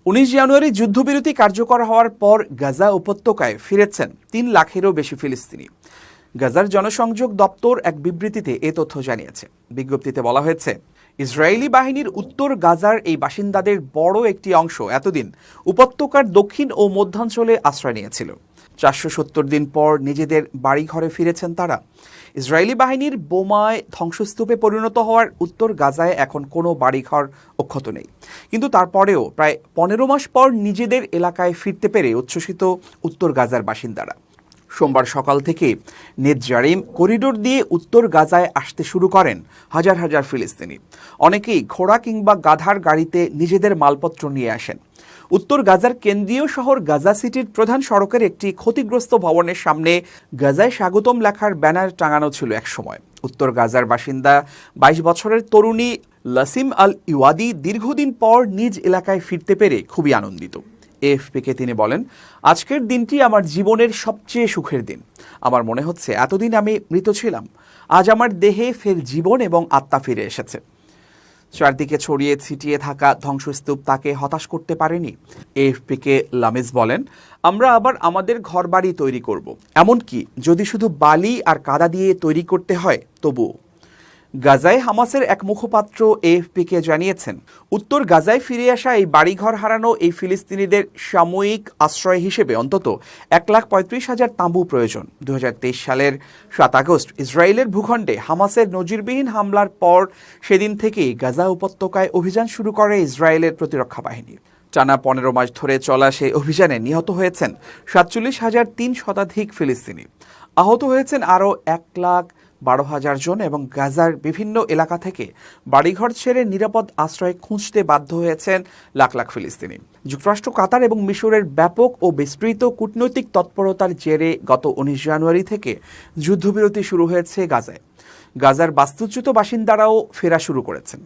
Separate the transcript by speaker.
Speaker 1: 19 জানুয়ারি যুদ্ধবিরতি কার্যকর হওয়ার পর গাজা উপত্যকায় ফিরেছেন 3 লাখেরও বেশি ফিলিস্তিনি। গাজার জনসংযোগ দপ্তর এক বিবৃতিতে এ তথ্য জানিয়েছে। বিজ্ঞপ্তিতে বলা হয়েছে, ইসরায়েলি বাহিনীর উত্তর গাজার এই বাসিন্দাদের বড় একটি অংশ এতদিন উপত্যকার দক্ষিণ ও মধ্যাঞ্চলে আশ্রয় নিয়েছিল। 470 দিন পর নিজেদের বাড়িঘরে ফিরেছেন তারা। ইসরায়েলি বাহিনীর বোমায় ধ্বংসস্তূপে পরিণত হওয়ার উত্তর গাজায় এখন কোনো বাড়িঘর অক্ষত নেই। কিন্তু তারপরেও প্রায় 15 মাস পর নিজেদের এলাকায় ফিরতে পেরে উচ্ছ্বসিত উত্তর গাজার বাসিন্দারা। সোমবার সকাল থেকে নেতজারিম করিডোর দিয়ে উত্তর গাজায় আসতে শুরু করেন হাজার হাজার ফিলিস্তিনি। অনেকেই ঘোড়া কিংবা গাধার গাড়িতে নিজেদের মালপত্র নিয়ে আসেন। উত্তর গাজার কেন্দ্রীয় শহর গাজা সিটির প্রধান সড়কের একটি ক্ষতিগ্রস্ত ভবনের সামনে গাজায় স্বাগতম লেখার ব্যানার টাঙানো ছিল একসময়। উত্তর গাজার বাসিন্দা 22 বছরের তরুণী লাসিম আল ইওয়াদি দীর্ঘদিন পর নিজ এলাকায় ফিরতে পেরে খুবই আনন্দিত। এএফপিকে তিনি বলেন, আজকের দিনটি আমার জীবনের সবচেয়ে সুখের দিন। আমার মনে হচ্ছে এতদিন আমি মৃত ছিলাম, আজ আমার দেহে ফের জীবন এবং আত্মা ফিরে এসেছে। চারদিকে ছড়িয়ে ছিটিয়ে থাকা ধ্বংসস্তূপ তাকে হতাশ করতে পারেনি। এএফপিকে লামিজ বলেন, আমরা আবার আমাদের ঘরবাড়ি তৈরি করব, এমনকি যদি শুধু বালি আর কাদা দিয়ে তৈরি করতে হয় তবুও। গাজায় হামাসের এক মুখপাত্র এএফপিকে জানিয়েছেন, উত্তর গাজায় ফিরে আসা এই বাড়িঘর হারানো এই ফিলিস্তিনিদের সাময়িক আশ্রয় হিসেবে অন্তত 1,35,000 তাঁবু প্রয়োজন। 2023 সালের 7 আগস্ট ইসরায়েলের ভূখণ্ডে হামাসের নজিরবিহীন হামলার পর সেদিন থেকেই গাজা উপত্যকায় অভিযান শুরু করে ইসরায়েলের প্রতিরক্ষা বাহিনী। টানা 15 মাস ধরে চলা সেই অভিযানে নিহত হয়েছেন 47,300 শতাধিক ফিলিস্তিনি। আহত হয়েছেন আরও 1,12,000 জন এবং গাজার বিভিন্ন এলাকা থেকে বাড়িঘর ছেড়ে নিরাপদ আশ্রয় খুঁজতে বাধ্য হয়েছেন লাখ লাখ ফিলিস্তিনি। যুক্তরাষ্ট্র, কাতার এবং মিশরের ব্যাপক ও বিস্তৃত কূটনৈতিক তৎপরতার জেরে গত 19 জানুয়ারি থেকে যুদ্ধবিরতি শুরু হয়েছে গাজায়। গাজার বাস্তুচ্যুত বাসিন্দারাও ফেরা শুরু করেছেন।